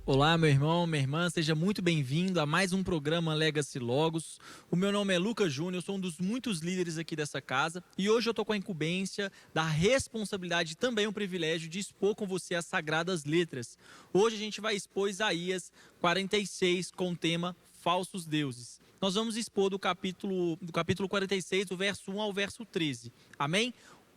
Olá, meu irmão, minha irmã, seja muito bem-vindo a mais um programa Legacy Logos. O meu nome é Lucas Júnior, eu sou um dos muitos líderes aqui dessa casa e hoje eu estou com a incumbência, da responsabilidade e também um privilégio de expor com você as Sagradas Letras. Hoje a gente vai expor Isaías 46 com o tema Falsos Deuses. Nós vamos expor do capítulo 46, do verso 1 ao verso 13. Amém?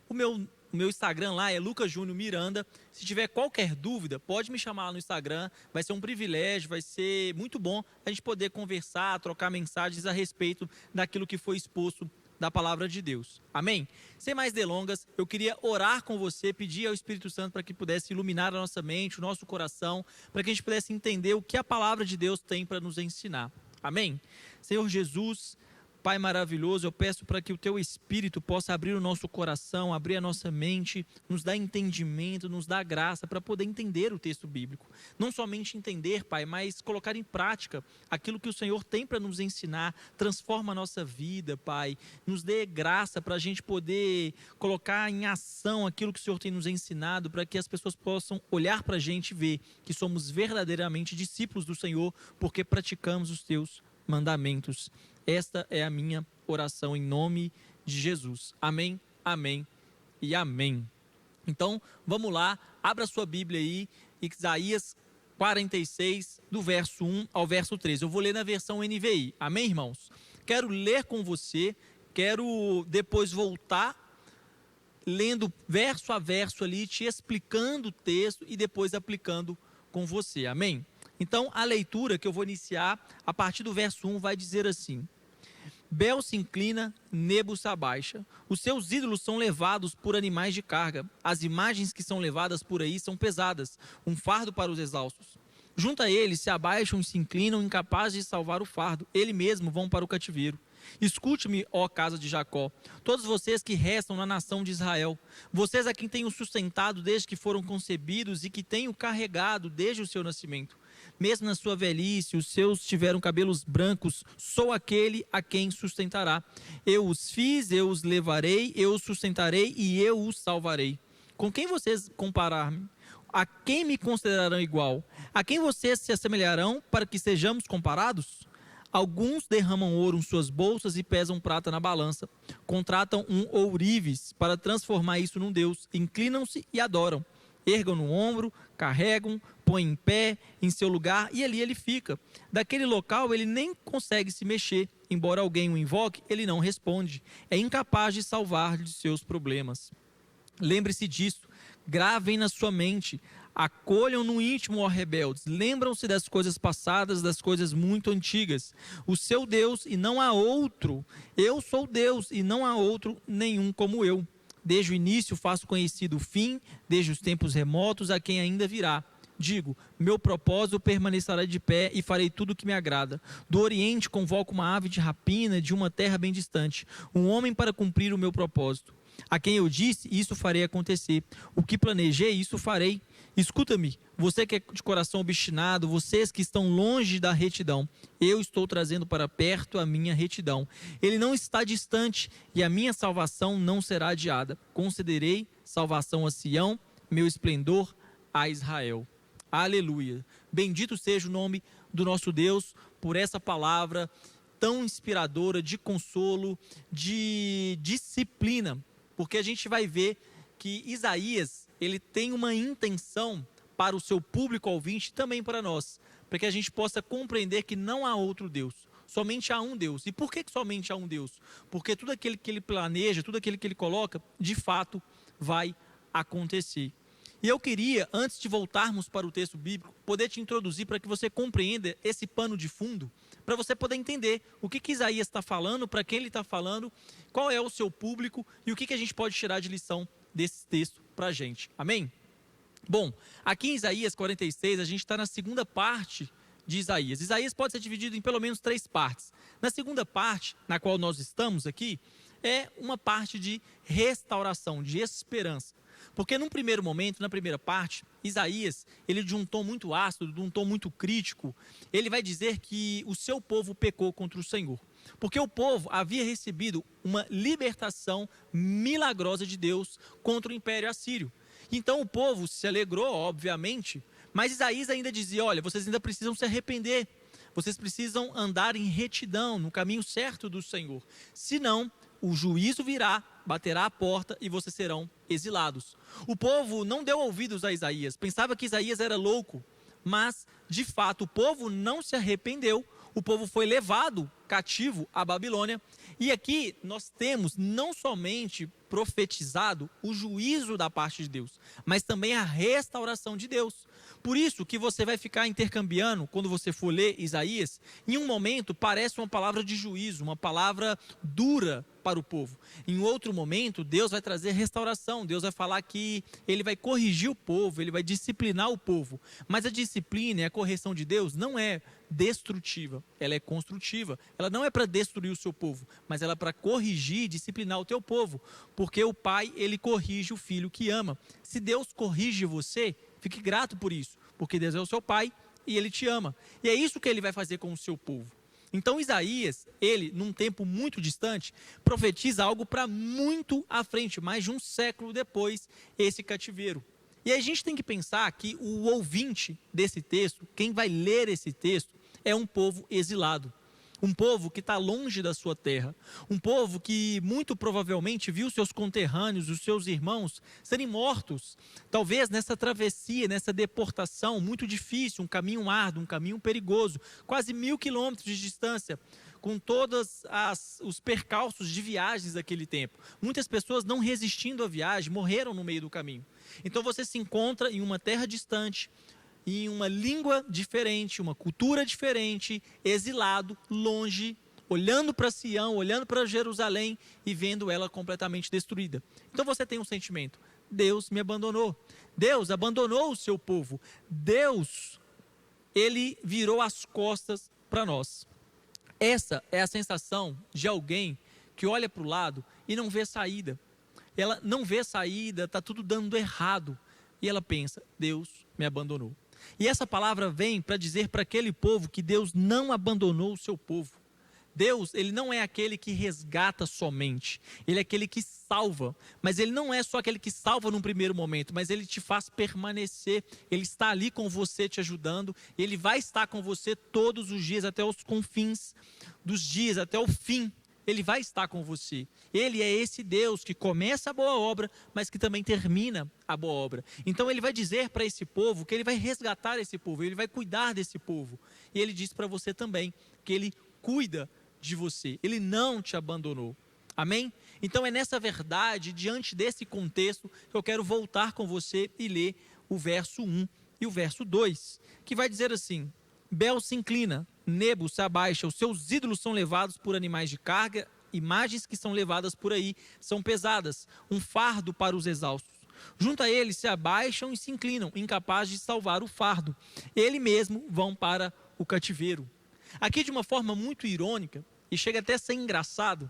O meu Instagram lá é Lucas Júnior Miranda. Se tiver qualquer dúvida, pode me chamar lá no Instagram. Vai ser um privilégio, vai ser muito bom a gente poder conversar, trocar mensagens a respeito daquilo que foi exposto da palavra de Deus. Amém? Sem mais delongas, eu queria orar com você, pedir ao Espírito Santo para que pudesse iluminar a nossa mente, o nosso coração, para que a gente pudesse entender o que a palavra de Deus tem para nos ensinar. Amém? Senhor Jesus, Pai maravilhoso, eu peço para que o Teu Espírito possa abrir o nosso coração, abrir a nossa mente, nos dar entendimento, nos dar graça para poder entender o texto bíblico. Não somente entender, Pai, mas colocar em prática aquilo que o Senhor tem para nos ensinar. Transforma a nossa vida, Pai. Nos dê graça para a gente poder colocar em ação aquilo que o Senhor tem nos ensinado, para que as pessoas possam olhar para a gente e ver que somos verdadeiramente discípulos do Senhor, porque praticamos os Teus mandamentos. Esta é a minha oração em nome de Jesus. Amém, amém e amém. Então, vamos lá, abra sua Bíblia aí, Isaías 46, do verso 1 ao verso 13. Eu vou ler na versão NVI. Amém, irmãos? Quero ler com você, quero depois voltar lendo verso a verso ali, te explicando o texto e depois aplicando com você. Amém? Então, a leitura que eu vou iniciar, a partir do verso 1, vai dizer assim: Bel se inclina, Nebo se abaixa. Os seus ídolos são levados por animais de carga. As imagens que são levadas por aí são pesadas, um fardo para os exaustos. Junto a eles se abaixam e se inclinam, incapazes de salvar o fardo. Ele mesmo vão para o cativeiro. Escute-me, ó casa de Jacó, todos vocês que restam na nação de Israel, vocês a quem tenho sustentado desde que foram concebidos e que tenho carregado desde o seu nascimento. Mesmo na sua velhice, os seus tiveram cabelos brancos, sou aquele a quem sustentará. Eu os fiz, eu os levarei, eu os sustentarei e eu os salvarei. Com quem vocês comparar-me? A quem me considerarão igual? A quem vocês se assemelharão para que sejamos comparados? Alguns derramam ouro em suas bolsas e pesam prata na balança. Contratam um ourives para transformar isso num deus. Inclinam-se e adoram. Ergam no ombro, carregam, põem em pé em seu lugar e ali ele fica. Daquele local ele nem consegue se mexer. Embora alguém o invoque, ele não responde. É incapaz de salvar de seus problemas. Lembre-se disso. Gravem na sua mente. Acolham no íntimo, ó rebeldes. Lembram-se das coisas passadas, das coisas muito antigas. O seu Deus e não há outro. Eu sou Deus e não há outro nenhum como eu. Desde o início faço conhecido o fim, desde os tempos remotos a quem ainda virá. Digo, meu propósito permanecerá de pé e farei tudo o que me agrada. Do Oriente convoco uma ave de rapina de uma terra bem distante, um homem para cumprir o meu propósito. A quem eu disse, isso farei acontecer. O que planejei, isso farei. Escuta-me, você que é de coração obstinado, vocês que estão longe da retidão. Eu estou trazendo para perto a minha retidão. Ele não está distante e a minha salvação não será adiada. Concederei salvação a Sião, meu esplendor a Israel. Aleluia. Bendito seja o nome do nosso Deus por essa palavra tão inspiradora, de consolo, de disciplina. Porque a gente vai ver que Isaías, ele tem uma intenção para o seu público ouvinte, também para nós, para que a gente possa compreender que não há outro Deus, somente há um Deus. E por que somente há um Deus? Porque tudo aquilo que ele planeja, tudo aquilo que ele coloca, de fato vai acontecer. E eu queria, antes de voltarmos para o texto bíblico, poder te introduzir para que você compreenda esse pano de fundo, para você poder entender o que Isaías está falando, para quem ele está falando, qual é o seu público e o que a gente pode tirar de lição desse texto para a gente. Amém? Bom, aqui em Isaías 46, a gente está na segunda parte de Isaías. Isaías pode ser dividido em pelo menos 3 partes. Na segunda parte, na qual nós estamos aqui, é uma parte de restauração, de esperança. Porque num primeiro momento, na primeira parte, Isaías, ele de um tom muito ácido, de um tom muito crítico, ele vai dizer que o seu povo pecou contra o Senhor. Porque o povo havia recebido uma libertação milagrosa de Deus contra o Império Assírio. Então o povo se alegrou, obviamente, Mas Isaías ainda dizia, olha, vocês ainda precisam se arrepender, vocês precisam andar em retidão, no caminho certo do Senhor. Senão, o juízo virá, baterá a porta e vocês serão exilados. O povo não deu ouvidos a Isaías, pensava que Isaías era louco, mas, de fato, o povo não se arrependeu, o povo foi levado cativo à Babilônia. E aqui nós temos não somente profetizado o juízo da parte de Deus, mas também a restauração de Deus. Por isso que você vai ficar intercambiando, quando você for ler Isaías, em um momento parece uma palavra de juízo, uma palavra dura para o povo. Em outro momento, Deus vai trazer restauração, Deus vai falar que Ele vai corrigir o povo, Ele vai disciplinar o povo. Mas a disciplina e a correção de Deus não é destrutiva, ela é construtiva. Ela não é para destruir o seu povo, mas ela é para corrigir e disciplinar o teu povo. Porque o pai, ele corrige o filho que ama. Se Deus corrige você, fique grato por isso, porque Deus é o seu pai e Ele te ama. E é isso que Ele vai fazer com o seu povo. Então Isaías, ele, num tempo muito distante, profetiza algo para muito à frente, mais de um século depois, esse cativeiro. E aí a gente tem que pensar que o ouvinte desse texto, quem vai ler esse texto, é um povo exilado. Um povo que está longe da sua terra, um povo que muito provavelmente viu seus conterrâneos, os seus irmãos, serem mortos, talvez nessa travessia, nessa deportação muito difícil, um caminho árduo, um caminho perigoso, quase 1.000 quilômetros de distância, com todos os percalços de viagens daquele tempo. Muitas pessoas não resistindo à viagem, morreram no meio do caminho. Então você se encontra em uma terra distante, em uma língua diferente, uma cultura diferente, exilado, longe, olhando para Sião, olhando para Jerusalém e vendo ela completamente destruída. Então você tem um sentimento: Deus me abandonou. Deus abandonou o seu povo. Deus, ele virou as costas para nós. Essa é a sensação de alguém que olha para o lado e não vê saída. Ela não vê saída, está tudo dando errado. E ela pensa: Deus me abandonou. E essa palavra vem para dizer para aquele povo que Deus não abandonou o seu povo. Deus, ele não é aquele que resgata somente, ele é aquele que salva, mas ele não é só aquele que salva num primeiro momento, mas ele te faz permanecer, ele está ali com você te ajudando, ele vai estar com você todos os dias, até os confins dos dias, até o fim. Ele vai estar com você. Ele é esse Deus que começa a boa obra, mas que também termina a boa obra. Então ele vai dizer para esse povo que ele vai resgatar esse povo, ele vai cuidar desse povo. E ele diz para você também que ele cuida de você, ele não te abandonou. Amém? Então é nessa verdade, diante desse contexto, que eu quero voltar com você e ler o verso 1 e o verso 2, que vai dizer assim: Bel se inclina, Nebo se abaixa, os seus ídolos são levados por animais de carga, imagens que são levadas por aí são pesadas, um fardo para os exaustos. Junto a eles se abaixam e se inclinam, incapazes de salvar o fardo. Ele mesmo vão para o cativeiro. Aqui de uma forma muito irônica, e chega até a ser engraçado,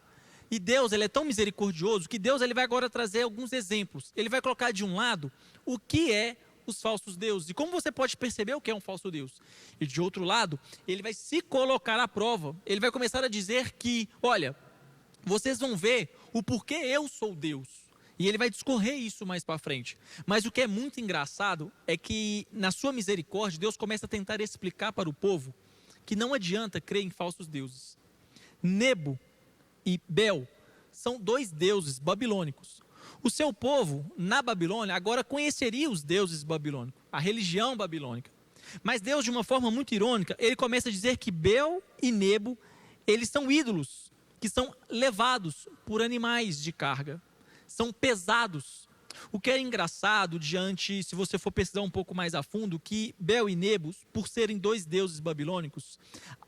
e Deus, ele é tão misericordioso, que Deus, ele vai agora trazer alguns exemplos. Ele vai colocar de um lado o que é os falsos deuses, e como você pode perceber o que é um falso deus. E de outro lado, ele vai se colocar à prova, ele vai começar a dizer que, olha, vocês vão ver o porquê eu sou Deus. E ele vai discorrer isso mais para frente. Mas o que é muito engraçado é que, na sua misericórdia, Deus começa a tentar explicar para o povo que não adianta crer em falsos deuses. Nebo e Bel são dois deuses babilônicos. O seu povo, na Babilônia, agora conheceria os deuses babilônicos, a religião babilônica. Mas Deus, de uma forma muito irônica, ele começa a dizer que Bel e Nebo, eles são ídolos, que são levados por animais de carga, são pesados. O que é engraçado, diante, se você for pesquisar um pouco mais a fundo, que Bel e Nebo, por serem dois deuses babilônicos,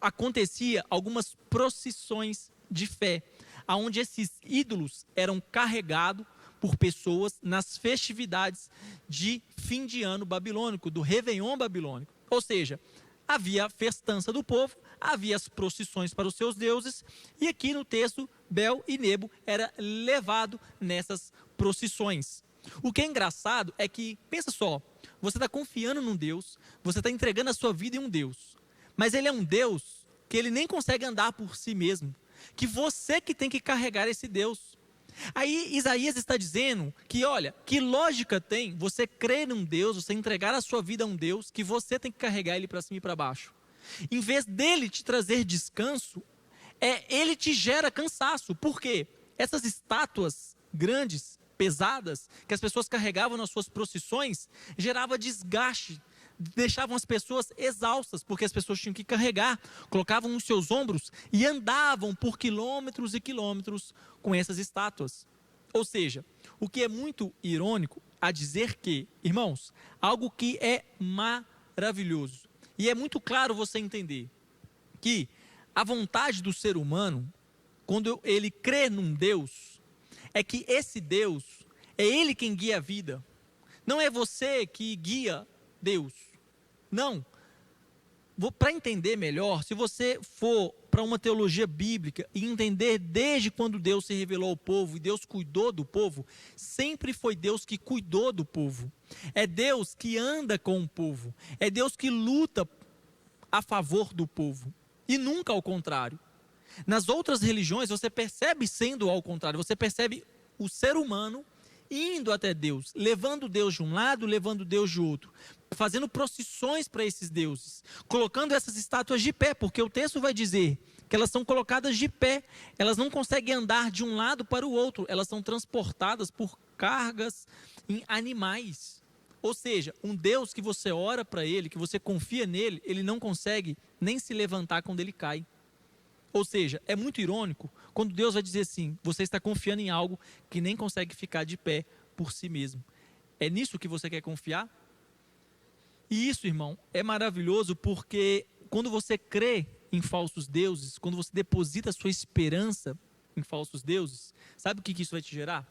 acontecia algumas procissões de fé, onde esses ídolos eram carregados por pessoas nas festividades de fim de ano babilônico, do Réveillon babilônico. Ou seja, havia a festança do povo, havia as procissões para os seus deuses, e aqui no texto, Bel e Nebo era levado nessas procissões. O que é engraçado é que, pensa só, você está confiando num Deus, você está entregando a sua vida em um Deus, mas ele é um Deus que ele nem consegue andar por si mesmo, que você que tem que carregar esse Deus. Aí Isaías está dizendo que, olha, que lógica tem você crer num Deus, você entregar a sua vida a um Deus, que você tem que carregar ele para cima e para baixo. Em vez dele te trazer descanso, ele te gera cansaço. Por quê? Essas estátuas grandes, pesadas, que as pessoas carregavam nas suas procissões, gerava desgaste, deixavam as pessoas exaustas, porque as pessoas tinham que carregar, colocavam nos seus ombros e andavam por quilômetros e quilômetros com essas estátuas. Ou seja, o que é muito irônico a dizer que, irmãos, algo que é maravilhoso, e é muito claro você entender que a vontade do ser humano, quando ele crê num Deus, é que esse Deus, é ele quem guia a vida, não é você que guia Deus. Não. Para entender melhor, se você for para uma teologia bíblica e entender desde quando Deus se revelou ao povo e Deus cuidou do povo, sempre foi Deus que cuidou do povo. É Deus que anda com o povo. É Deus que luta a favor do povo. E nunca ao contrário. Nas outras religiões você percebe sendo ao contrário. Você percebe o ser humano indo até Deus, levando Deus de um lado, levando Deus de outro, fazendo procissões para esses deuses, colocando essas estátuas de pé, porque o texto vai dizer que elas são colocadas de pé, elas não conseguem andar de um lado para o outro, elas são transportadas por cargas em animais. Ou seja, um Deus que você ora para ele, que você confia nele, ele não consegue nem se levantar quando ele cai. Ou seja, é muito irônico quando Deus vai dizer assim, você está confiando em algo que nem consegue ficar de pé por si mesmo. É nisso que você quer confiar? E isso, irmão, é maravilhoso porque quando você crê em falsos deuses, quando você deposita a sua esperança em falsos deuses, sabe o que isso vai te gerar?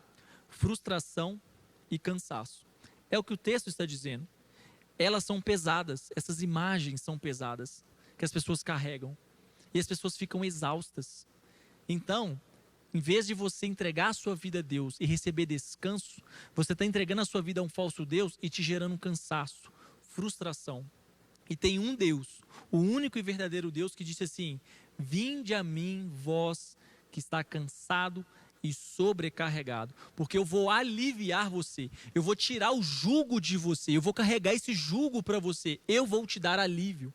Frustração e cansaço. É o que o texto está dizendo. Elas são pesadas, essas imagens são pesadas, que as pessoas carregam. E as pessoas ficam exaustas. Então, em vez de você entregar a sua vida a Deus e receber descanso, você está entregando a sua vida a um falso Deus e te gerando um cansaço, frustração. E tem um Deus, o único e verdadeiro Deus, que disse assim: vinde a mim, vós que está cansado e sobrecarregado, porque eu vou aliviar você, eu vou tirar o jugo de você, eu vou carregar esse jugo para você, eu vou te dar alívio.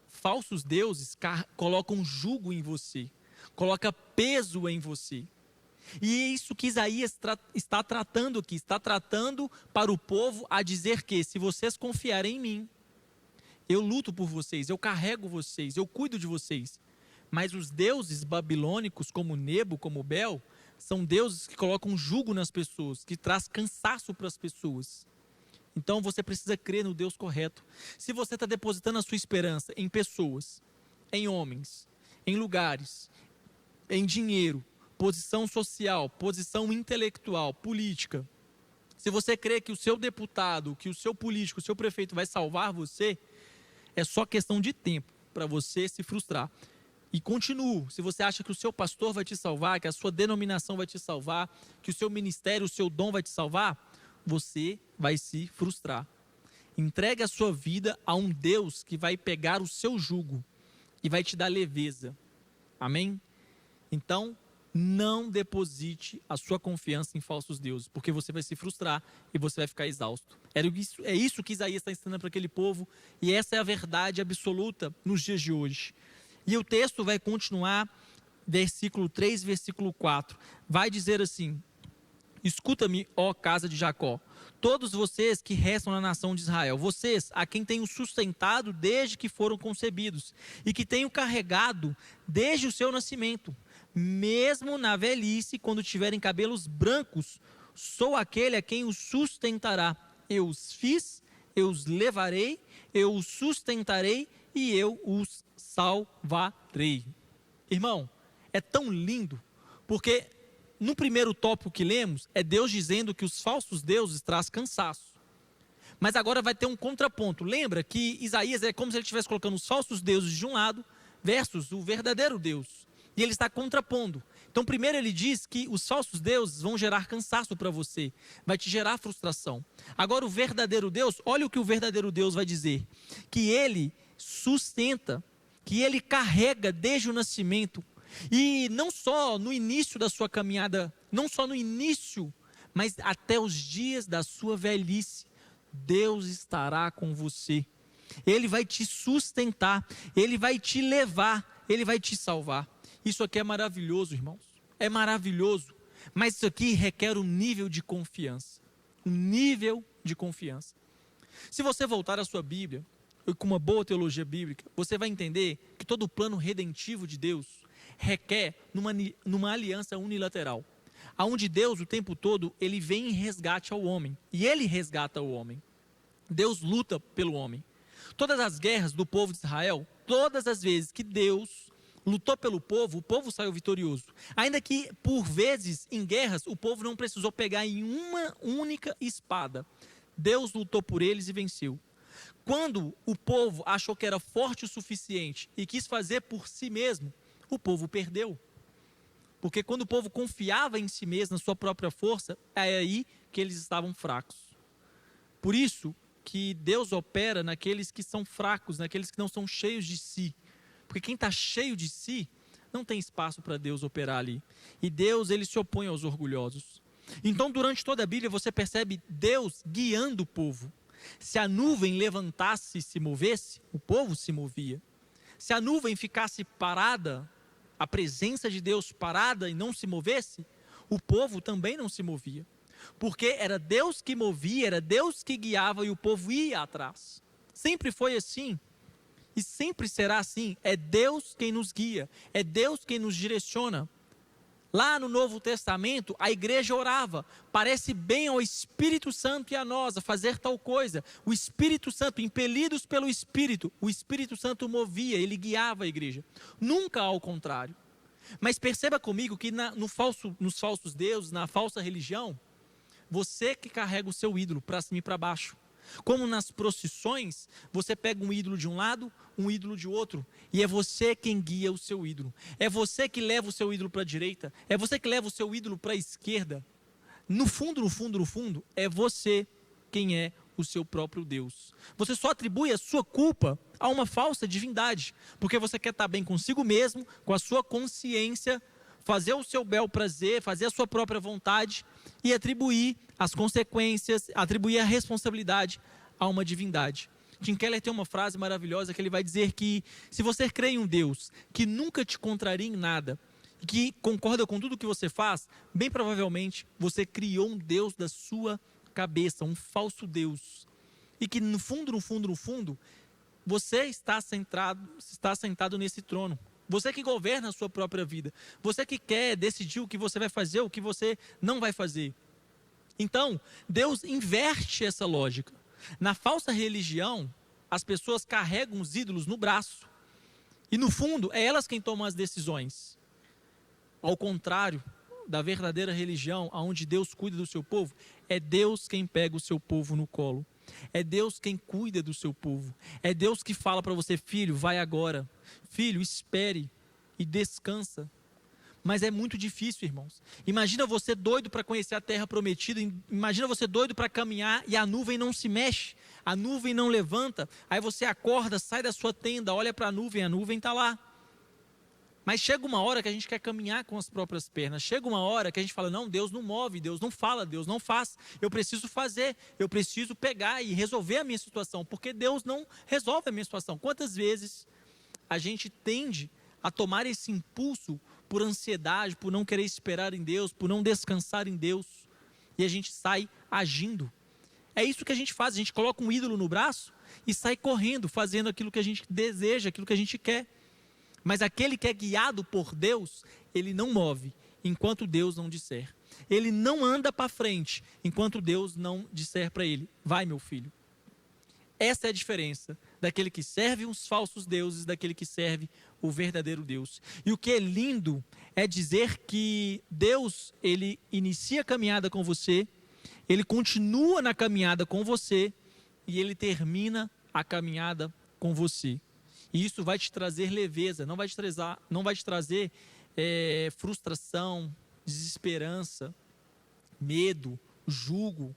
Falsos deuses colocam jugo em você, coloca peso em você. E é isso que Isaías está tratando aqui, está tratando para o povo a dizer que se vocês confiarem em mim, eu luto por vocês, eu carrego vocês, eu cuido de vocês. Mas os deuses babilônicos como Nebo, como Bel, são deuses que colocam jugo nas pessoas, que traz cansaço para as pessoas. Então você precisa crer no Deus correto. Se você está depositando a sua esperança em pessoas, em homens, em lugares, em dinheiro, posição social, posição intelectual, política, se você crê que o seu deputado, que o seu político, o seu prefeito vai salvar você, é só questão de tempo para você se frustrar. E continuo, se você acha que o seu pastor vai te salvar, que a sua denominação vai te salvar, que o seu ministério, o seu dom vai te salvar, você vai se frustrar. Entregue a sua vida a um Deus que vai pegar o seu jugo e vai te dar leveza. Amém? Então, não deposite a sua confiança em falsos deuses, porque você vai se frustrar e você vai ficar exausto. É isso que Isaías está ensinando para aquele povo, e essa é a verdade absoluta nos dias de hoje. E o texto vai continuar, versículo 3, versículo 4. Vai dizer assim: escuta-me, ó casa de Jacó, todos vocês que restam na nação de Israel, vocês a quem tenho sustentado desde que foram concebidos, e que tenho carregado desde o seu nascimento, mesmo na velhice, quando tiverem cabelos brancos, sou aquele a quem os sustentará. Eu os fiz, eu os levarei, eu os sustentarei e eu os salvarei. Irmão, é tão lindo, porque no primeiro tópico que lemos, é Deus dizendo que os falsos deuses trazem cansaço. Mas agora vai ter um contraponto. Lembra que Isaías é como se ele estivesse colocando os falsos deuses de um lado versus o verdadeiro Deus. E ele está contrapondo. Então primeiro ele diz que os falsos deuses vão gerar cansaço para você. Vai te gerar frustração. Agora o verdadeiro Deus, olha o que o verdadeiro Deus vai dizer. Que ele sustenta, que ele carrega desde o nascimento, E não só no início da sua caminhada, não só no início, mas até os dias da sua velhice, Deus estará com você. Ele vai te sustentar, Ele vai te levar, Ele vai te salvar. Isso aqui é maravilhoso, irmãos. É maravilhoso. Mas isso aqui requer um nível de confiança. Um nível de confiança. Se você voltar à sua Bíblia, com uma boa teologia bíblica, você vai entender que todo o plano redentivo de Deus requer numa aliança unilateral. Onde Deus, o tempo todo, Ele vem em resgate ao homem. E Ele resgata o homem. Deus luta pelo homem. Todas as guerras do povo de Israel, todas as vezes que Deus lutou pelo povo, o povo saiu vitorioso. Ainda que, por vezes, em guerras, o povo não precisou pegar em uma única espada. Deus lutou por eles e venceu. Quando o povo achou que era forte o suficiente e quis fazer por si mesmo, o povo perdeu. Porque quando o povo confiava em si mesmo, na sua própria força, é aí que eles estavam fracos. Por isso que Deus opera naqueles que são fracos, naqueles que não são cheios de si. Porque quem está cheio de si, não tem espaço para Deus operar ali. E Deus, Ele se opõe aos orgulhosos. Então, durante toda a Bíblia, você percebe Deus guiando o povo. Se a nuvem levantasse e se movesse, o povo se movia. Se a nuvem ficasse parada, a presença de Deus parada e não se movesse, o povo também não se movia. Porque era Deus que movia, era Deus que guiava e o povo ia atrás. Sempre foi assim. E sempre será assim. É Deus quem nos guia, é Deus quem nos direciona. Lá no Novo Testamento, a igreja orava, parece bem ao Espírito Santo e a nós a fazer tal coisa. O Espírito Santo, impelidos pelo Espírito, o Espírito Santo movia, ele guiava a igreja. Nunca ao contrário. Mas perceba comigo que nos falsos deuses, na falsa religião, você que carrega o seu ídolo para cima e para baixo. Como nas procissões, você pega um ídolo de um lado, um ídolo de outro, e é você quem guia o seu ídolo. É você que leva o seu ídolo para a direita, é você que leva o seu ídolo para a esquerda. No fundo, é você quem é o seu próprio Deus. Você só atribui a sua culpa a uma falsa divindade, porque você quer estar bem consigo mesmo, com a sua consciência, fazer o seu bel prazer, fazer a sua própria vontade e atribuir as consequências, atribuir a responsabilidade a uma divindade. Tim Keller tem uma frase maravilhosa que ele vai dizer que se você crê em um Deus que nunca te contraria em nada, que concorda com tudo que você faz, bem provavelmente você criou um Deus da sua cabeça, um falso Deus. E que no fundo, você está sentado nesse trono. Você que governa a sua própria vida. Você que quer decidir o que você vai fazer, o que você não vai fazer. Então, Deus inverte essa lógica. Na falsa religião, as pessoas carregam os ídolos no braço. E no fundo, é elas quem tomam as decisões. Ao contrário da verdadeira religião, onde Deus cuida do seu povo, é Deus quem pega o seu povo no colo. É Deus quem cuida do seu povo. É Deus que fala para você, filho, vai agora. Filho, espere e descansa. Mas é muito difícil, irmãos. Imagina você doido para conhecer a terra prometida. Imagina você doido para caminhar e a nuvem não se mexe. A nuvem não levanta. Aí você acorda, sai da sua tenda, olha para a nuvem está lá. Mas chega uma hora que a gente quer caminhar com as próprias pernas. Chega uma hora que a gente fala, não, Deus não move, Deus não fala, Deus não faz. Eu preciso fazer, eu preciso pegar e resolver a minha situação, porque Deus não resolve a minha situação. Quantas vezes a gente tende a tomar esse impulso por ansiedade, por não querer esperar em Deus, por não descansar em Deus, e a gente sai agindo. É isso que a gente faz, a gente coloca um ídolo no braço e sai correndo, fazendo aquilo que a gente deseja, aquilo que a gente quer. Mas aquele que é guiado por Deus, ele não move enquanto Deus não disser. Ele não anda para frente enquanto Deus não disser para ele, vai meu filho. Essa é a diferença daquele que serve os falsos deuses, daquele que serve o verdadeiro Deus. E o que é lindo é dizer que Deus, ele inicia a caminhada com você, ele continua na caminhada com você e ele termina a caminhada com você. E isso vai te trazer leveza, não vai te trazer frustração, desesperança, medo, julgo,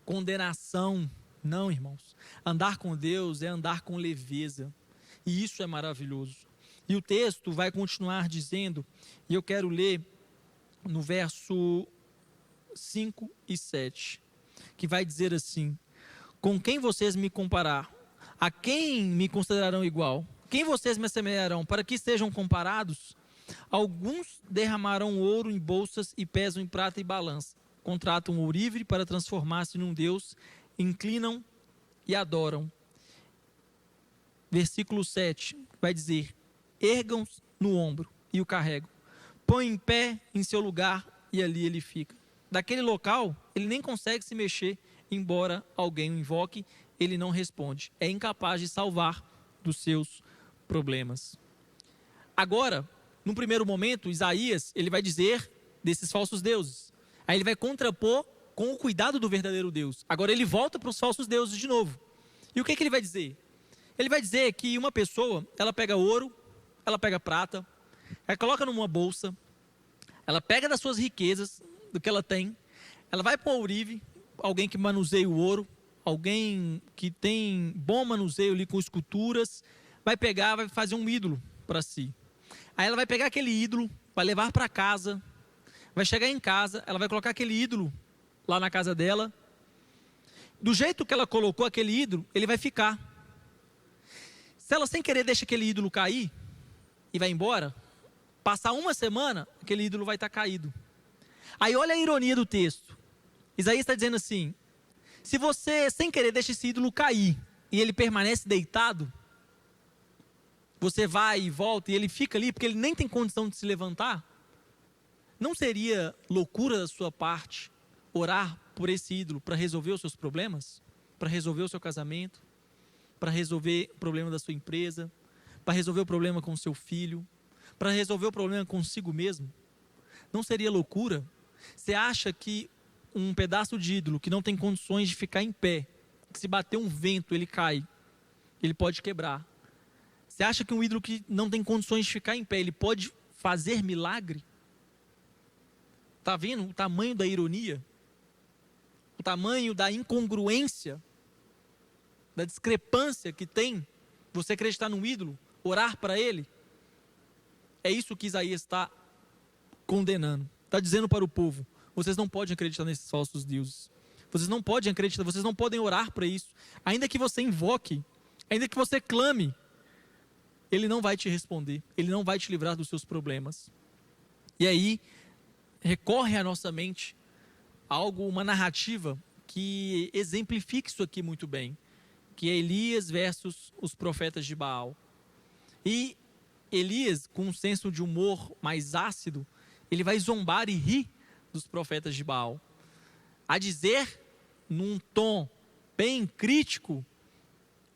condenação. Não, irmãos. Andar com Deus é andar com leveza. E isso é maravilhoso. E o texto vai continuar dizendo, e eu quero ler no verso 5 e 7, que vai dizer assim: com quem vocês me comparar? A quem me considerarão igual? Quem vocês me assemelharão para que sejam comparados? Alguns derramarão ouro em bolsas e pesam em prata e balança. Contratam ourive para transformar-se num deus, inclinam e adoram. Versículo 7 vai dizer: ergam no ombro e o carregam. Põe em pé em seu lugar e ali ele fica. Daquele local, ele nem consegue se mexer, embora alguém o invoque, ele não responde. É incapaz de salvar dos seus problemas. Agora, num primeiro momento, Isaías, ele vai dizer desses falsos deuses. Aí ele vai contrapor com o cuidado do verdadeiro Deus. Agora ele volta para os falsos deuses de novo. E o que ele vai dizer? Ele vai dizer que uma pessoa, ela pega ouro, ela pega prata, ela coloca numa bolsa, ela pega das suas riquezas, do que ela tem, ela vai para o ourive, alguém que manuseia o ouro, alguém que tem bom manuseio ali com esculturas, vai pegar, vai fazer um ídolo para si. Aí ela vai pegar aquele ídolo, vai levar para casa, vai chegar em casa, ela vai colocar aquele ídolo lá na casa dela. Do jeito que ela colocou aquele ídolo, ele vai ficar. Se ela sem querer deixa aquele ídolo cair e vai embora, passar uma semana, aquele ídolo vai estar caído. Aí olha a ironia do texto. Isaías está dizendo assim: se você sem querer deixa esse ídolo cair e ele permanece deitado, você vai e volta e ele fica ali porque ele nem tem condição de se levantar, não seria loucura da sua parte orar por esse ídolo para resolver os seus problemas? Para resolver o seu casamento? Para resolver o problema da sua empresa? Para resolver o problema com o seu filho? Para resolver o problema consigo mesmo? Não seria loucura? Você acha que um pedaço de ídolo que não tem condições de ficar em pé, que se bater um vento ele cai, ele pode quebrar? Você acha que um ídolo que não tem condições de ficar em pé, ele pode fazer milagre? Está vendo o tamanho da ironia? O tamanho da incongruência, da discrepância que tem você acreditar num ídolo, orar para ele? É isso que Isaías está condenando. Está dizendo para o povo: vocês não podem acreditar nesses falsos deuses. Vocês não podem acreditar, vocês não podem orar para isso. Ainda que você invoque, ainda que você clame, ele não vai te responder, ele não vai te livrar dos seus problemas. E aí, recorre à nossa mente uma narrativa que exemplifica isso aqui muito bem, que é Elias versus os profetas de Baal. E Elias, com um senso de humor mais ácido, ele vai zombar e rir dos profetas de Baal, a dizer num tom bem crítico,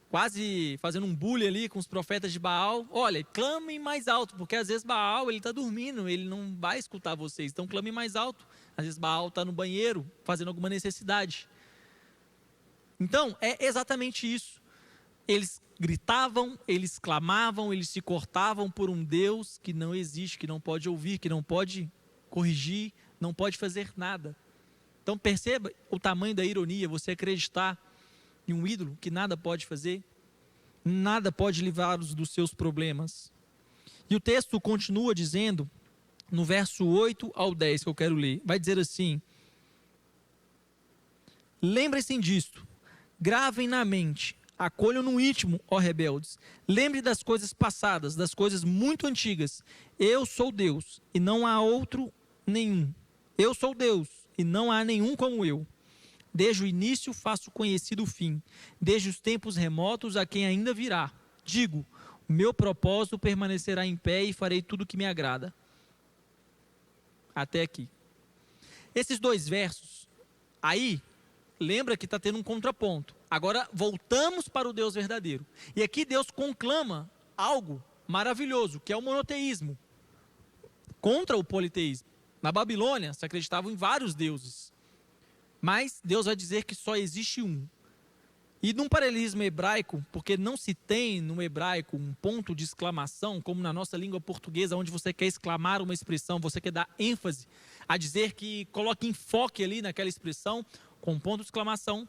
quase fazendo um bullying ali com os profetas de Baal: olha, clamem mais alto, porque às vezes Baal ele está dormindo, ele não vai escutar vocês, então clamem mais alto. Às vezes Baal está no banheiro fazendo alguma necessidade. Então é exatamente isso. Eles gritavam, eles clamavam, eles se cortavam por um Deus que não existe, que não pode ouvir, que não pode corrigir, não pode fazer nada. Então perceba o tamanho da ironia, você acreditar em um ídolo que nada pode fazer, nada pode livrá-los dos seus problemas. E o texto continua dizendo, no verso 8 ao 10 que eu quero ler, vai dizer assim: lembrem-se disto, gravem na mente, acolham no íntimo, ó rebeldes, lembre das coisas passadas, das coisas muito antigas. Eu sou Deus e não há outro nenhum. Eu sou Deus e não há nenhum como eu. Desde o início faço conhecido o fim, desde os tempos remotos a quem ainda virá. Digo, o meu propósito permanecerá em pé e farei tudo o que me agrada. Até aqui. Esses dois versos, aí, lembra que está tendo um contraponto. Agora voltamos para o Deus verdadeiro. E aqui Deus conclama algo maravilhoso, que é o monoteísmo, contra o politeísmo. Na Babilônia se acreditavam em vários deuses, mas Deus vai dizer que só existe um. E num paralelismo hebraico, porque não se tem no hebraico um ponto de exclamação, como na nossa língua portuguesa, onde você quer exclamar uma expressão, você quer dar ênfase a dizer que coloque enfoque ali naquela expressão, com um ponto de exclamação.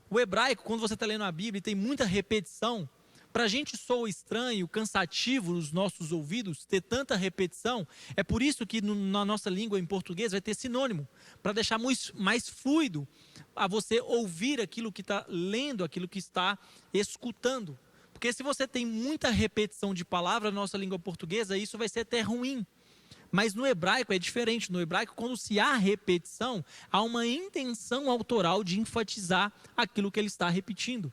O hebraico, quando você está lendo a Bíblia e tem muita repetição, Para a gente soa estranho, cansativo nos nossos ouvidos, ter tanta repetição. É por isso que na nossa língua em português vai ter sinônimo, para deixar mais fluido a você ouvir aquilo que está lendo, aquilo que está escutando. Porque se você tem muita repetição de palavra na nossa língua portuguesa, isso vai ser até ruim. Mas no hebraico é diferente. No hebraico, quando se há repetição, há uma intenção autoral de enfatizar aquilo que ele está repetindo.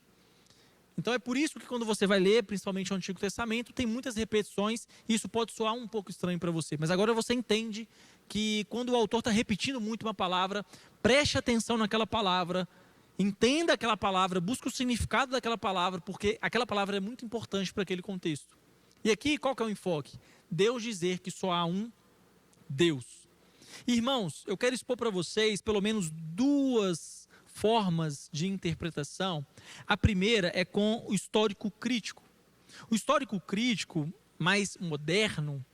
Então é por isso que quando você vai ler, principalmente o Antigo Testamento, tem muitas repetições, e isso pode soar um pouco estranho para você. Mas agora você entende que quando o autor está repetindo muito uma palavra, preste atenção naquela palavra, entenda aquela palavra, busque o significado daquela palavra, porque aquela palavra é muito importante para aquele contexto. E aqui, qual que é o enfoque? Deus dizer que só há um Deus. Irmãos, eu quero expor para vocês pelo menos duas formas de interpretação. A primeira é com o histórico crítico. O histórico crítico, mais moderno,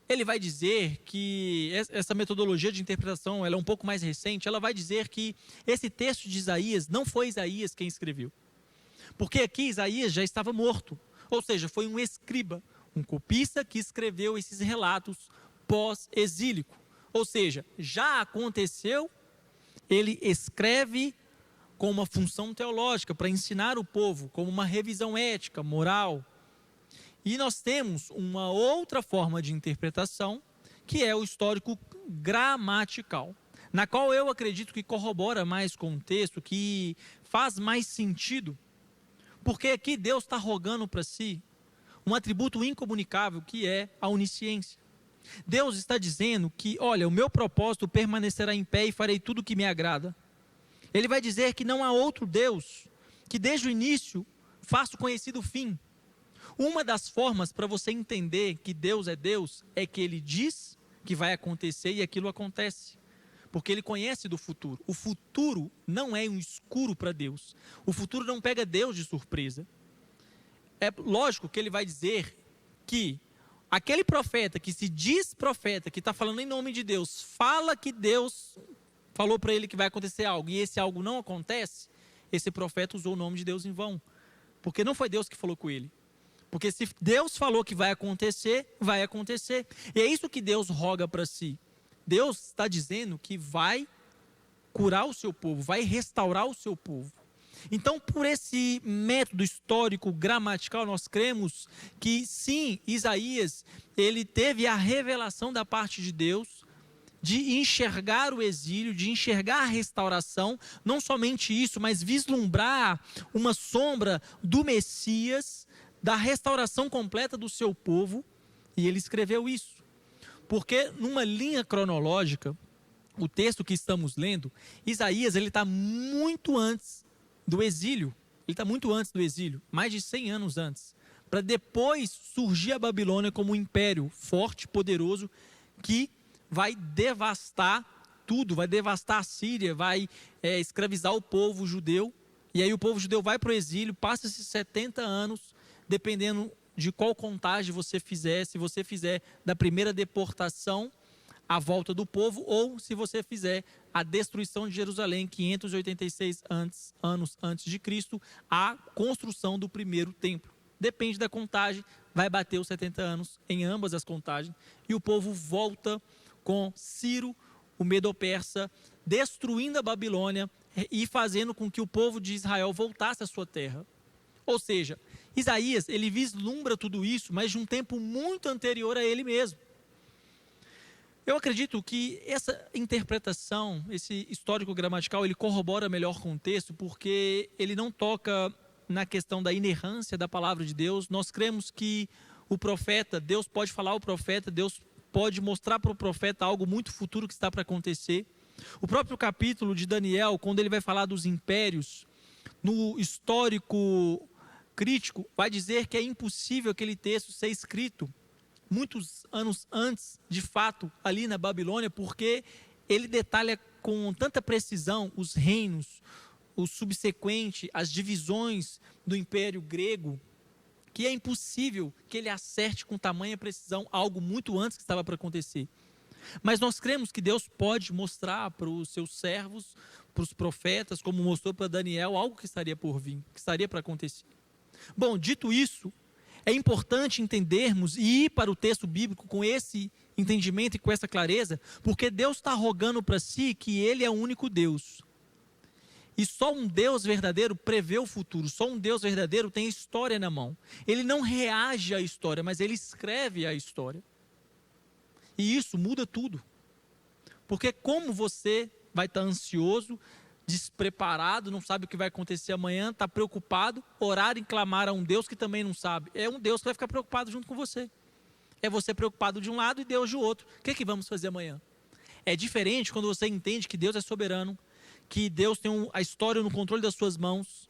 ele vai dizer que essa metodologia de interpretação, ela é um pouco mais recente, ela vai dizer que esse texto de Isaías não foi Isaías quem escreveu. Porque aqui Isaías já estava morto, ou seja, foi um escriba, um copista que escreveu esses relatos pós-exílico. Ou seja, já aconteceu, ele escreve com uma função teológica para ensinar o povo, como uma revisão ética, moral. E nós temos uma outra forma de interpretação, que é o histórico gramatical, na qual eu acredito que corrobora mais com o texto, que faz mais sentido, porque aqui Deus está rogando para si um atributo incomunicável, que é a onisciência. Deus está dizendo que, olha, o meu propósito permanecerá em pé e farei tudo o que me agrada. Ele vai dizer que não há outro Deus, que desde o início faça conhecido o fim. Uma das formas para você entender que Deus é que Ele diz que vai acontecer e aquilo acontece. Porque Ele conhece do futuro. O futuro não é um escuro para Deus. O futuro não pega Deus de surpresa. É lógico que Ele vai dizer que aquele profeta que se diz profeta, que está falando em nome de Deus, fala que Deus falou para ele que vai acontecer algo, e esse algo não acontece, esse profeta usou o nome de Deus em vão. Porque não foi Deus que falou com ele. Porque se Deus falou que vai acontecer, vai acontecer. E é isso que Deus roga para si. Deus está dizendo que vai curar o seu povo, vai restaurar o seu povo. Então, por esse método histórico gramatical, nós cremos que sim, Isaías, ele teve a revelação da parte de Deus de enxergar o exílio, de enxergar a restauração, não somente isso, mas vislumbrar uma sombra do Messias, da restauração completa do seu povo, e ele escreveu isso. Porque numa linha cronológica, o texto que estamos lendo, Isaías, ele está muito antes do exílio, ele está muito antes do exílio, mais de 100 anos antes, para depois surgir a Babilônia como um império forte, poderoso, que vai devastar tudo, vai devastar a Síria, vai escravizar o povo judeu, e aí o povo judeu vai para o exílio, passa esses 70 anos, dependendo de qual contagem você fizer, se você fizer da primeira deportação, a volta do povo, ou se você fizer a destruição de Jerusalém, 586 anos antes de Cristo, a construção do primeiro templo. Depende da contagem, vai bater os 70 anos em ambas as contagens, e o povo volta com Ciro, o Medo-Persa, destruindo a Babilônia e fazendo com que o povo de Israel voltasse à sua terra. Ou seja, Isaías, ele vislumbra tudo isso, mas de um tempo muito anterior a ele mesmo. Eu acredito que essa interpretação, esse histórico gramatical, ele corrobora melhor com o texto, porque ele não toca na questão da inerrância da palavra de Deus. Nós cremos que o profeta, Deus pode falar ao profeta, Deus pode mostrar para o profeta algo muito futuro que está para acontecer. O próprio capítulo de Daniel, quando ele vai falar dos impérios, no histórico crítico, vai dizer que é impossível aquele texto ser escrito muitos anos antes, de fato, ali na Babilônia, porque ele detalha com tanta precisão os reinos, o subsequente, as divisões do Império Grego, que é impossível que ele acerte com tamanha precisão algo muito antes que estava para acontecer. Mas nós cremos que Deus pode mostrar para os seus servos, para os profetas, como mostrou para Daniel, algo que estaria por vir, que estaria para acontecer. Bom, dito isso, é importante entendermos e ir para o texto bíblico com esse entendimento e com essa clareza, porque Deus está rogando para si que Ele é o único Deus. E só um Deus verdadeiro prevê o futuro, só um Deus verdadeiro tem a história na mão. Ele não reage à história, mas Ele escreve a história. E isso muda tudo. Porque como você vai estar ansioso, despreparado, não sabe o que vai acontecer amanhã, está preocupado, orar e clamar a um Deus que também não sabe. É um Deus que vai ficar preocupado junto com você. É você preocupado de um lado e Deus de outro. O que vamos fazer amanhã? É diferente quando você entende que Deus é soberano, que Deus tem a história no controle das suas mãos,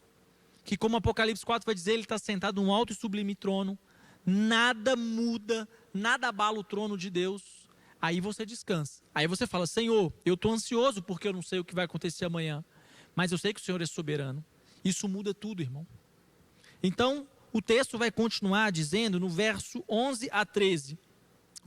que como Apocalipse 4 vai dizer, Ele está sentado num alto e sublime trono, nada muda, nada abala o trono de Deus. Aí você descansa. Aí você fala, Senhor, eu estou ansioso porque eu não sei o que vai acontecer amanhã, mas eu sei que o Senhor é soberano. Isso muda tudo, irmão. Então, o texto vai continuar dizendo no verso 11 a 13,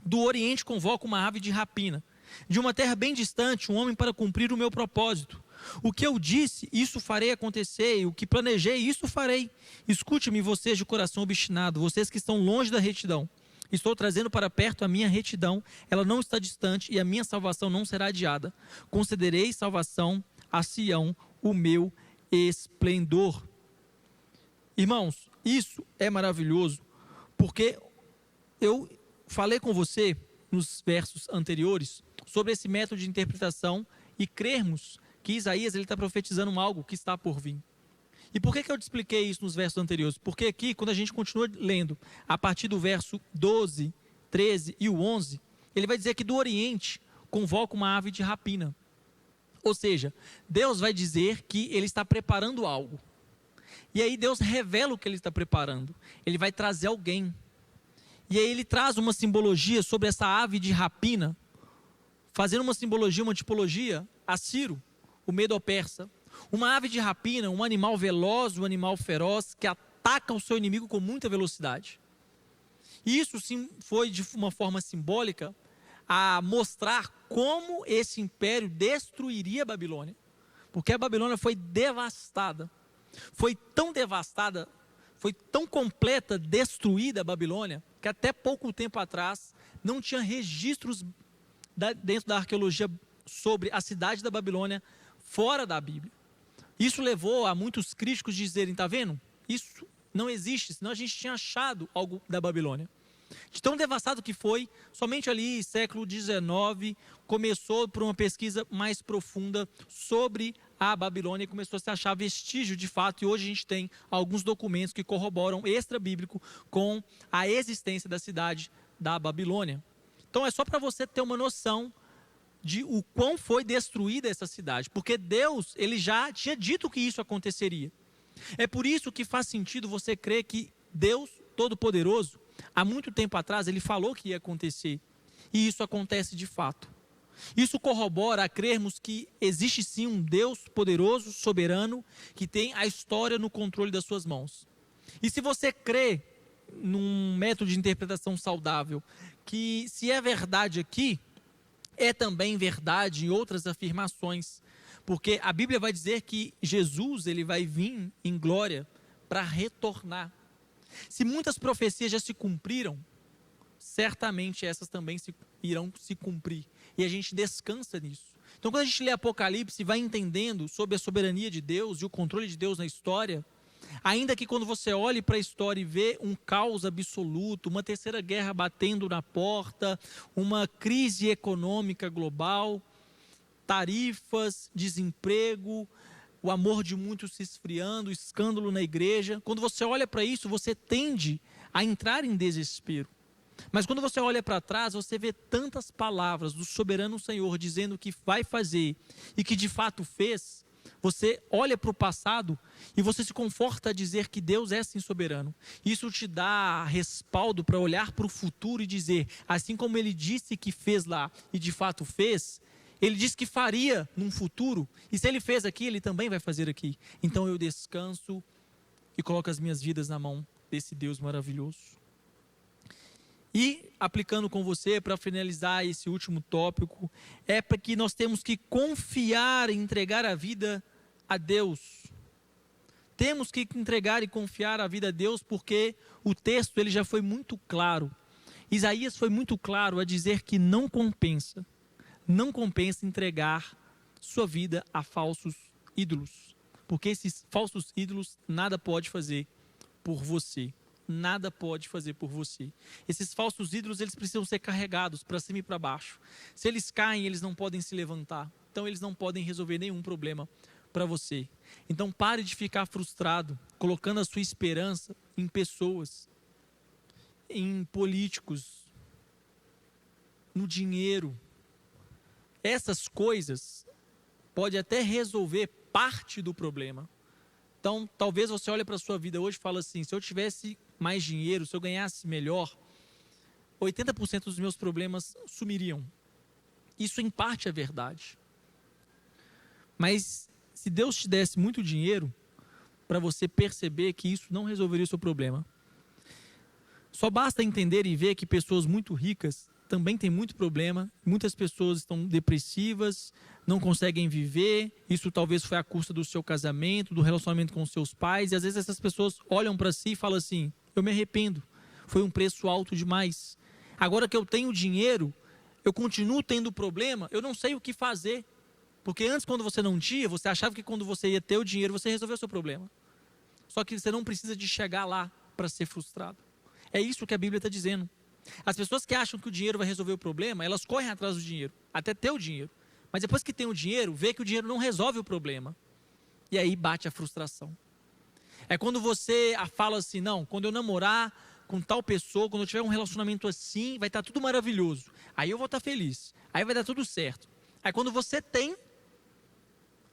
do Oriente convoca uma ave de rapina, de uma terra bem distante, um homem para cumprir o meu propósito. O que eu disse, isso farei acontecer, e o que planejei, isso farei. Escute-me, vocês de coração obstinado, vocês que estão longe da retidão. Estou trazendo para perto a minha retidão, ela não está distante, e a minha salvação não será adiada. Concederei salvação a Sião, o meu esplendor. Irmãos, isso é maravilhoso, porque eu falei com você nos versos anteriores sobre esse método de interpretação e crermos que Isaías está profetizando algo que está por vir. E por que eu te expliquei isso nos versos anteriores? Porque aqui, quando a gente continua lendo, a partir do verso 12, 13 e o 11, ele vai dizer que do Oriente convoca uma ave de rapina. Ou seja, Deus vai dizer que Ele está preparando algo. E aí Deus revela o que Ele está preparando. Ele vai trazer alguém. E aí Ele traz uma simbologia sobre essa ave de rapina, fazendo uma simbologia, uma tipologia a Ciro, o Medo-Persa. Uma ave de rapina, um animal veloz, um animal feroz, que ataca o seu inimigo com muita velocidade. E isso sim foi de uma forma simbólica a mostrar como esse império destruiria a Babilônia. Porque a Babilônia foi devastada. Foi tão devastada, foi tão completa, destruída a Babilônia, que até pouco tempo atrás não tinha registros dentro da arqueologia sobre a cidade da Babilônia fora da Bíblia. Isso levou a muitos críticos dizerem, está vendo? Isso não existe, senão a gente tinha achado algo da Babilônia. De tão devastado que foi, somente ali, século XIX, começou por uma pesquisa mais profunda sobre a Babilônia e começou a se achar vestígio de fato, e hoje a gente tem alguns documentos que corroboram extra-bíblico com a existência da cidade da Babilônia. Então é só para você ter uma noção de o quão foi destruída essa cidade, porque Deus, Ele já tinha dito que isso aconteceria. É por isso que faz sentido você crer que Deus Todo-Poderoso, há muito tempo atrás, Ele falou que ia acontecer, e isso acontece de fato. Isso corrobora a crermos que existe sim um Deus poderoso, soberano, que tem a história no controle das suas mãos. E se você crê num método de interpretação saudável, que se é verdade aqui, é também verdade em outras afirmações, porque a Bíblia vai dizer que Jesus, Ele vai vir em glória para retornar. Se muitas profecias já se cumpriram, certamente essas também irão se cumprir. E a gente descansa nisso. Então, quando a gente lê Apocalipse e vai entendendo sobre a soberania de Deus e o controle de Deus na história, ainda que quando você olhe para a história e vê um caos absoluto, uma terceira guerra batendo na porta, uma crise econômica global, tarifas, desemprego, o amor de muitos se esfriando, escândalo na igreja. Quando você olha para isso, você tende a entrar em desespero. Mas quando você olha para trás, você vê tantas palavras do soberano Senhor dizendo que vai fazer e que de fato fez. Você olha para o passado e você se conforta a dizer que Deus é sim soberano. Isso te dá respaldo para olhar para o futuro e dizer, assim como Ele disse que fez lá e de fato fez, Ele disse que faria num futuro, e se Ele fez aqui, Ele também vai fazer aqui. Então eu descanso e coloco as minhas vidas na mão desse Deus maravilhoso. E, aplicando com você, para finalizar esse último tópico, é para que nós temos que confiar e entregar a vida a Deus. temos que entregar e confiar a vida a Deus, porque o texto ele já foi muito claro. Isaías foi muito claro a dizer que não compensa entregar sua vida a falsos ídolos, porque esses falsos ídolos nada pode fazer por você. Nada pode fazer por você. Esses falsos ídolos, eles precisam ser carregados para cima e para baixo. Se eles caem, eles não podem se levantar. Então, eles não podem resolver nenhum problema para você. Então, pare de ficar frustrado, colocando a sua esperança em pessoas, em políticos, no dinheiro. Essas coisas podem até resolver parte do problema. Então, talvez você olhe para a sua vida hoje e fale assim, se eu tivesse mais dinheiro, se eu ganhasse melhor, 80% dos meus problemas sumiriam. Isso em parte é verdade. Mas se Deus te desse muito dinheiro, para você perceber que isso não resolveria o seu problema. Só basta entender e ver que pessoas muito ricas também têm muito problema. Muitas pessoas estão depressivas, não conseguem viver. Isso talvez foi a custa do seu casamento, do relacionamento com os seus pais. E às vezes essas pessoas olham para si e falam assim, eu me arrependo, foi um preço alto demais. Agora que eu tenho dinheiro, eu continuo tendo problema, eu não sei o que fazer. Porque antes, quando você não tinha, você achava que quando você ia ter o dinheiro, você resolveu o seu problema. Só que você não precisa de chegar lá para ser frustrado. É isso que a Bíblia está dizendo. As pessoas que acham que o dinheiro vai resolver o problema, elas correm atrás do dinheiro, até ter o dinheiro. Mas depois que tem o dinheiro, vê que o dinheiro não resolve o problema. E aí bate a frustração. É quando você fala assim, não, quando eu namorar com tal pessoa, quando eu tiver um relacionamento assim, vai estar tudo maravilhoso. Aí eu vou estar feliz. Aí vai dar tudo certo. Aí quando você tem,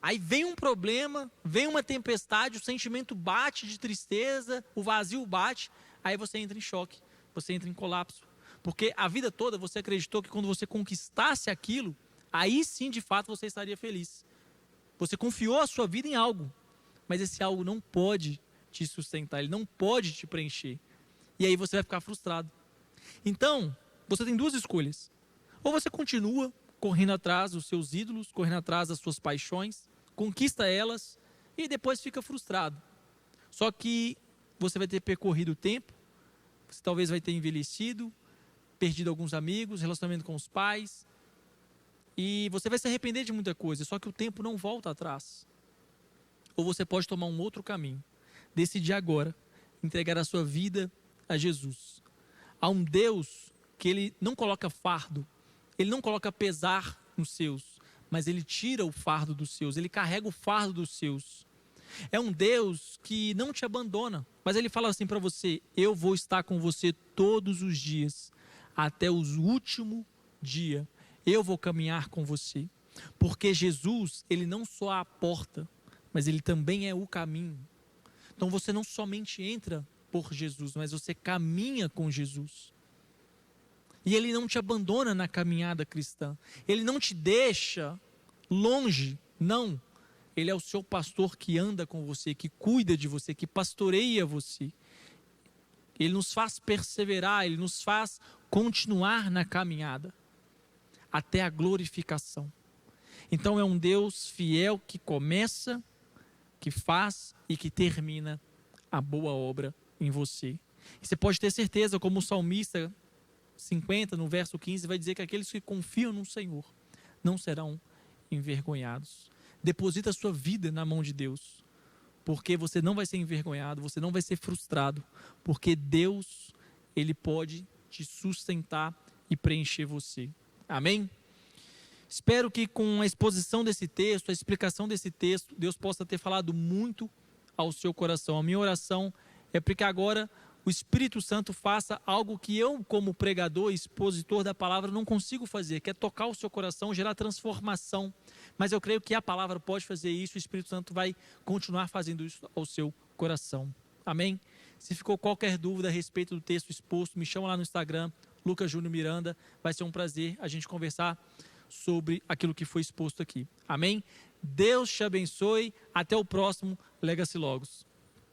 aí vem um problema, vem uma tempestade, o sentimento bate de tristeza, o vazio bate, aí você entra em choque, você entra em colapso. Porque a vida toda você acreditou que quando você conquistasse aquilo, aí sim de fato você estaria feliz. Você confiou a sua vida em algo, mas esse algo não pode te sustentar, ele não pode te preencher. E aí você vai ficar frustrado. Então, você tem duas escolhas. Ou você continua correndo atrás dos seus ídolos, correndo atrás das suas paixões, conquista elas e depois fica frustrado. Só que você vai ter percorrido o tempo, você talvez vai ter envelhecido, perdido alguns amigos, relacionamento com os pais, e você vai se arrepender de muita coisa, só que o tempo não volta atrás. Ou você pode tomar um outro caminho, decidir agora, entregar a sua vida a Jesus. Há um Deus que ele não coloca fardo, ele não coloca pesar nos seus, mas ele tira o fardo dos seus, ele carrega o fardo dos seus. É um Deus que não te abandona, mas ele fala assim para você, eu vou estar com você todos os dias, até o último dia, eu vou caminhar com você. Porque Jesus, ele não só é a porta, mas ele também é o caminho. Então você não somente entra por Jesus, mas você caminha com Jesus. E ele não te abandona na caminhada cristã. Ele não te deixa longe, não. Ele é o seu pastor que anda com você, que cuida de você, que pastoreia você. Ele nos faz perseverar, ele nos faz continuar na caminhada, até a glorificação. Então é um Deus fiel que começa, que faz e que termina a boa obra em você. E você pode ter certeza, como o salmista 50, no verso 15, vai dizer que aqueles que confiam no Senhor não serão envergonhados. Deposita a sua vida na mão de Deus, porque você não vai ser envergonhado, você não vai ser frustrado, porque Deus, ele pode te sustentar e preencher você. Amém? Espero que com a exposição desse texto, a explicação desse texto, Deus possa ter falado muito ao seu coração. A minha oração é para que agora o Espírito Santo faça algo que eu, como pregador e expositor da palavra, não consigo fazer, que é tocar o seu coração, gerar transformação. Mas eu creio que a palavra pode fazer isso, o Espírito Santo vai continuar fazendo isso ao seu coração. Amém? Se ficou qualquer dúvida a respeito do texto exposto, me chama lá no Instagram, Lucas Júnior Miranda. Vai ser um prazer a gente conversar sobre aquilo que foi exposto aqui. Amém? Deus te abençoe. Até o próximo Legacy Logos.